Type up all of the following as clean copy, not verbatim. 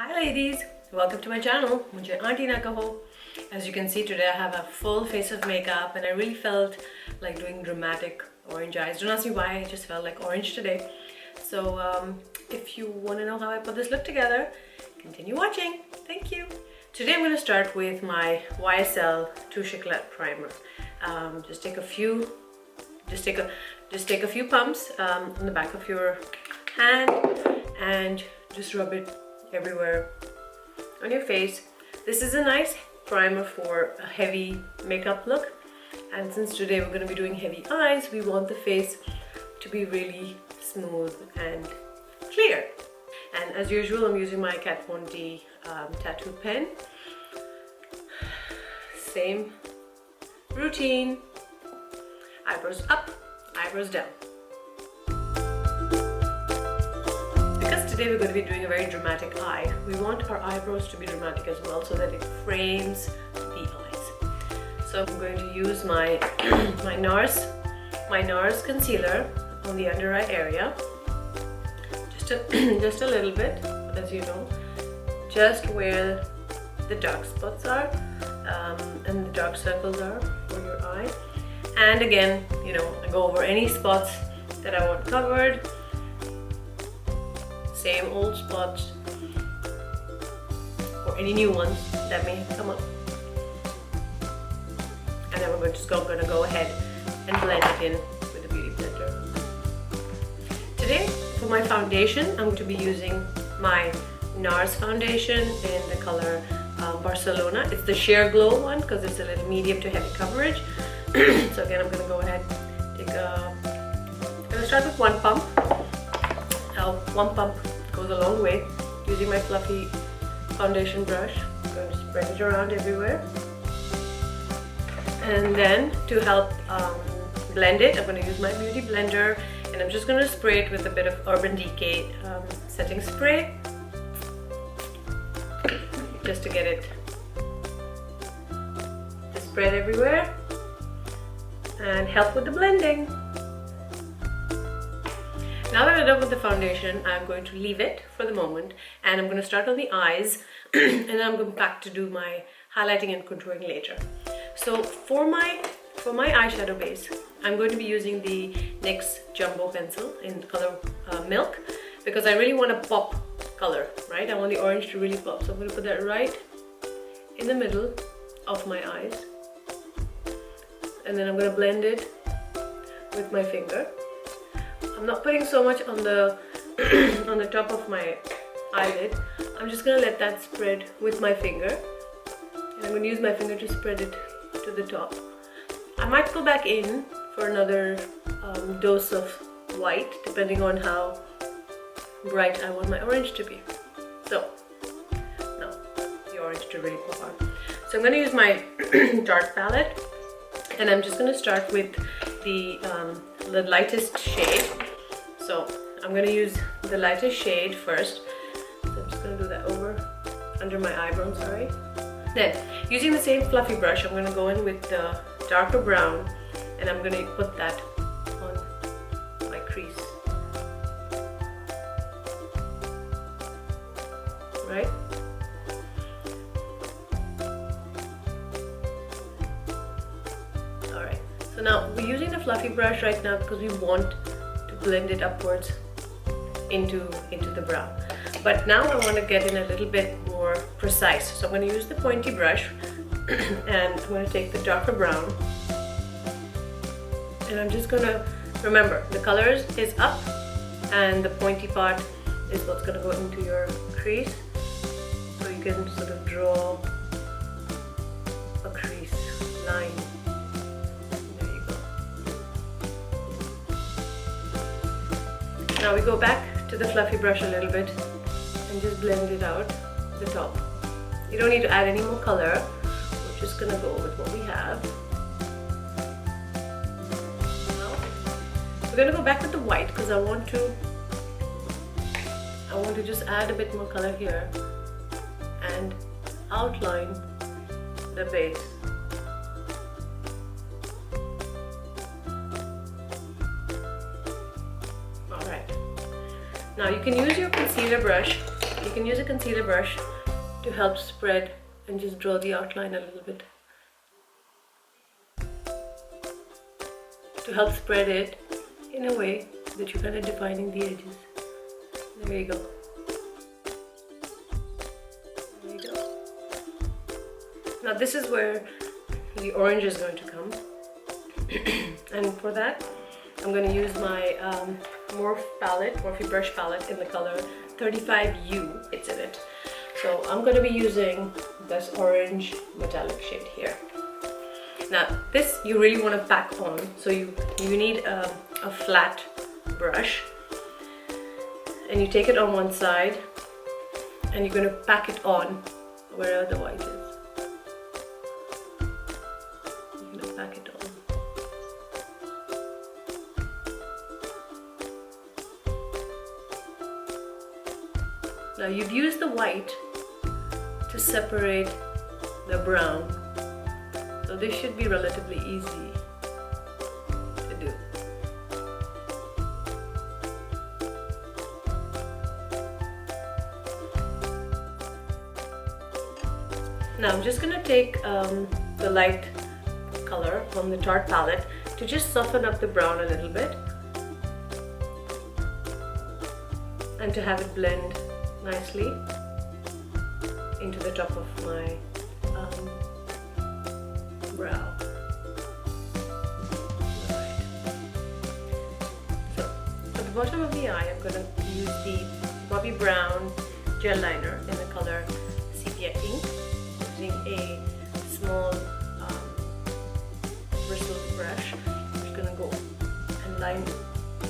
Hi ladies, welcome to my channel. Mujhe auntie na kaho. As you can see today I have a full face of makeup and I really felt like doing dramatic orange eyes. Don't ask me why, I just felt like orange today. So if you want to know how I put this look together, continue watching. Thank you. Today I'm going to start with my YSL Touche Éclat primer. Just take a few pumps on the back of your hand and just rub it everywhere on your face. This is a nice primer for a heavy makeup look, and since today we're going to be doing heavy eyes, we want the face to be really smooth and clear. And as usual, I'm using my Kat Von D tattoo pen. Same routine: eyebrows up, eyebrows down. Today we're going to be doing a very dramatic eye. We want our eyebrows to be dramatic as well so that it frames the eyes. So I'm going to use my NARS concealer on the under eye area. Just a little bit, as you know, just where the dark spots are and the dark circles are for your eye. And again, you know, I go over any spots that I want covered. Same old spots or any new ones that may come up, and then we're just going to go ahead and blend it in with the beauty blender. Today for my foundation, I'm going to be using my NARS foundation in the color Barcelona. It's the Sheer Glow one because it's a little medium to heavy coverage. So again, I'm going to go ahead, I'm going to start with one pump. One pump goes a long way. Using my fluffy foundation brush, I'm going to spread it around everywhere. And then to help blend it, I'm going to use my beauty blender, and I'm just going to spray it with a bit of Urban Decay setting spray, just to get it to spread everywhere and help with the blending. Now that I'm done with the foundation, I'm going to leave it for the moment, and I'm going to start on the eyes and then I'm going back to do my highlighting and contouring later. So for my eyeshadow base, I'm going to be using the NYX Jumbo pencil in the color Milk, because I really want to pop color, right? I want the orange to really pop. So I'm going to put that right in the middle of my eyes, and then I'm going to blend it with my finger. I'm not putting so much on the on the top of my eyelid. I'm just gonna let that spread with my finger, and I'm gonna use my finger to spread it to the top. I might go back in for another dose of white, depending on how bright I want my orange to be. So now the orange to really pop out. So I'm gonna use my Tarte palette, and I'm just gonna start with the lightest shade. So I'm going to use the lightest shade first. So I'm just going to do that under my eyebrow, sorry. Then, using the same fluffy brush, I'm going to go in with the darker brown, and I'm going to put that on my crease. Right? Alright, so now we're using the fluffy brush right now because we want blend it upwards into the brown. But now I want to get in a little bit more precise. So I'm going to use the pointy brush and I'm going to take the darker brown, and I'm just going to remember the colors is up and the pointy part is what's going to go into your crease. So you can sort of draw a crease line. Now we go back to the fluffy brush a little bit and just blend it out the top. You don't need to add any more color. We're just gonna go with what we have. Now we're gonna go back with the white because I want to just add a bit more color here and outline the base. Now you can use your concealer brush You can use a concealer brush to help spread and just draw the outline a little bit. To help spread it in a way that you're kind of defining the edges. There you go. There you go. Now this is where the orange is going to come. And for that, I'm going to use my Morphe brush palette in the color 35U. It's in it. So I'm going to be using this orange metallic shade here. Now this you really want to pack on, so you need a flat brush, and you take it on one side and you're going to pack it on wherever the white is. You're going to pack it on. Now you've used the white to separate the brown, so this should be relatively easy to do. Now I'm just going to take the light color from the Tarte palette to just soften up the brown a little bit and to have it blend nicely into the top of my brow. Right. So at the bottom of the eye, I'm going to use the Bobbi Brown gel liner in the color Sepia Ink, using a small bristled brush. I'm just going to go and line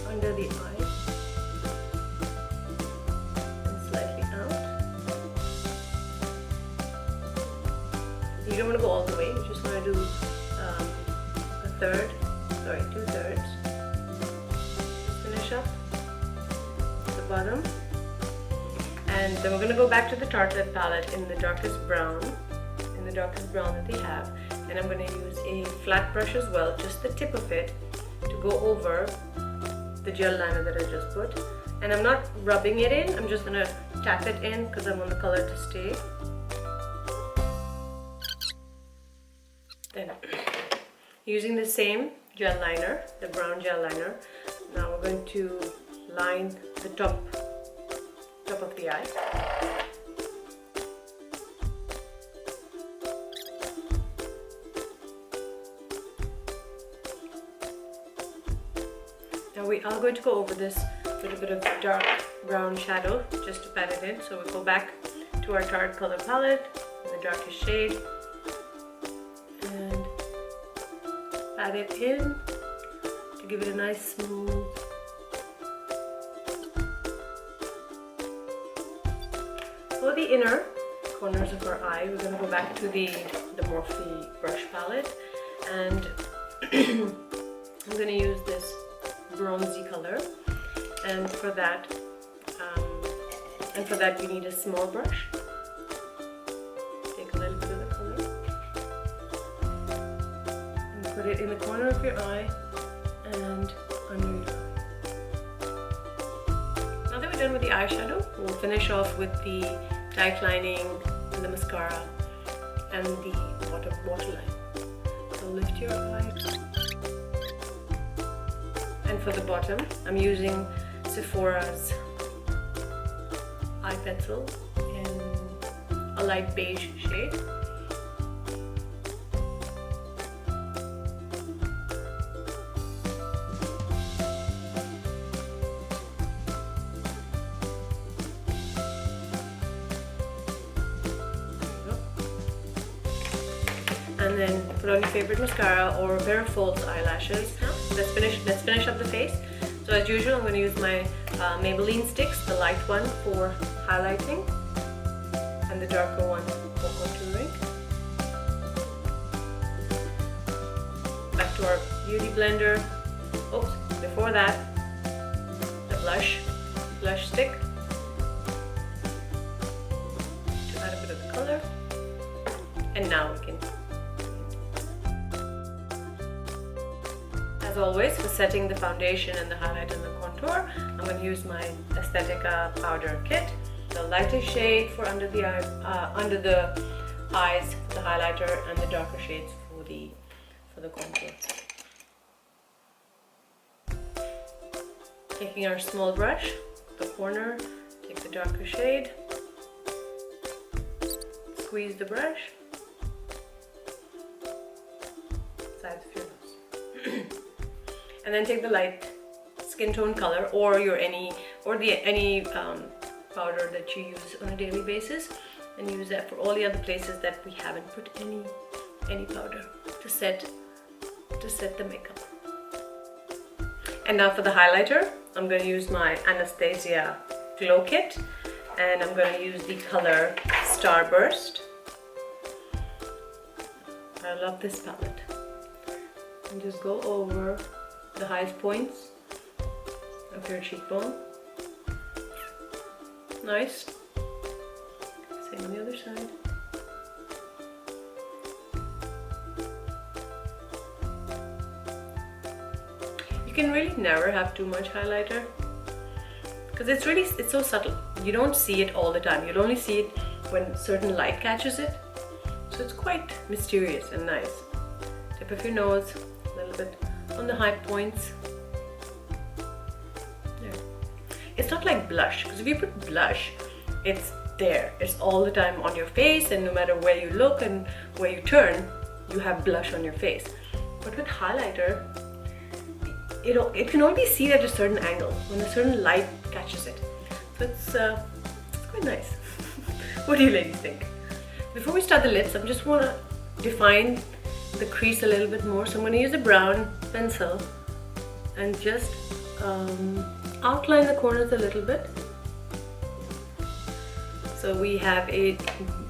under the eye. You don't want to go all the way, you just want to do two-thirds. Finish up the bottom. And then we're going to go back to the Tarte palette in the darkest brown that they have. And I'm going to use a flat brush as well, just the tip of it, to go over the gel liner that I just put. And I'm not rubbing it in, I'm just going to tap it in because I want the color to stay. Then, using the same gel liner, the brown gel liner, now we're going to line the top of the eye. Now we are going to go over this little bit of dark brown shadow just to pat it in. So we go back to our Tarte color palette in the darkest shade. And pat it in to give it a nice smooth. For the inner corners of our eye, we're going to go back to the Morphe brush palette, and I'm going to use this bronzy color, and for that we need a small brush. Take a little bit of the color and put it in the corner of your eye and under your eye. Now that we're done with the eyeshadow, we'll finish off with the tight lining and the mascara and the waterline. So lift your eye. And for the bottom, I'm using Sephora's eye pencil in a light beige shade. And then put on your favorite mascara or a pair of false eyelashes. Let's finish up the face. So as usual, I'm going to use my Maybelline sticks, the light one for highlighting and the darker one for contouring. Back to our beauty blender. Oops, before that, the blush stick to add a bit of the color. And now we can. As always, for setting the foundation and the highlight and the contour, I'm going to use my Aesthetica powder kit. the lighter shade for under the eyes, the highlighter, and the darker shades for the contour. Taking our small brush, the corner, take the darker shade, squeeze the brush, sides of your nose, and then take the light skin tone color or any powder that you use on a daily basis, and use that for all the other places that we haven't put any powder to set the makeup. And now for the highlighter, I'm going to use my Anastasia Glow Kit, and I'm going to use the color Starburst. I love this palette. And just go over the highest points of your cheekbone. Nice. Same on the other side. You can really never have too much highlighter because it's so subtle. You don't see it all the time. You'll only see it when certain light catches it. So it's quite mysterious and nice. Tip of your nose, a little bit on the high points. There. It's not like blush, because if you put blush, it's there. It's all the time on your face, and no matter where you look and where you turn, you have blush on your face. But with highlighter, it can only be seen at a certain angle when a certain light catches it. So it's quite nice. What do you ladies think? Before we start the lips, I just want to define the crease a little bit more. So I'm going to use a brown pencil and just outline the corners a little bit, so we have a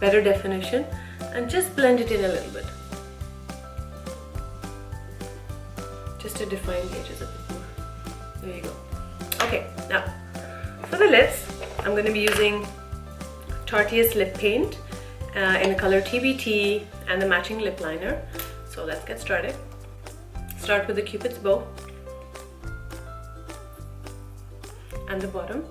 better definition, and just blend it in a little bit, just to define the edges a bit more. There you go. Okay, now for the lips, I'm going to be using Tarteist lip paint in the color TBT and the matching lip liner. So let's get started. Start with the Cupid's bow and the bottom.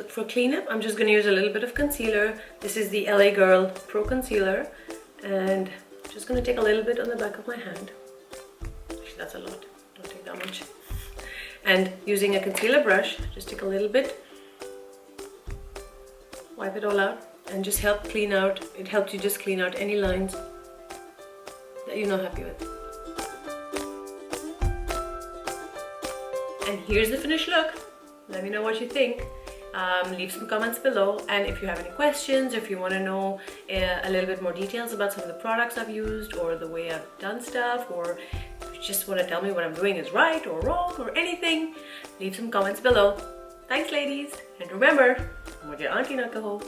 For cleanup, I'm just going to use a little bit of concealer. This is the LA Girl Pro Concealer, and I'm just going to take a little bit on the back of my hand. Actually, that's a lot. Don't take that much. And using a concealer brush, just take a little bit, wipe it all out, and just help clean out. It helps you just clean out any lines that you're not happy with. And here's the finished look. Let me know what you think. Leave some comments below, and if you have any questions, if you want to know a little bit more details about some of the products I've used or the way I've done stuff, or if you just want to tell me what I'm doing is right or wrong or anything, leave some comments below. Thanks ladies, and remember, mujhe auntie na kaho.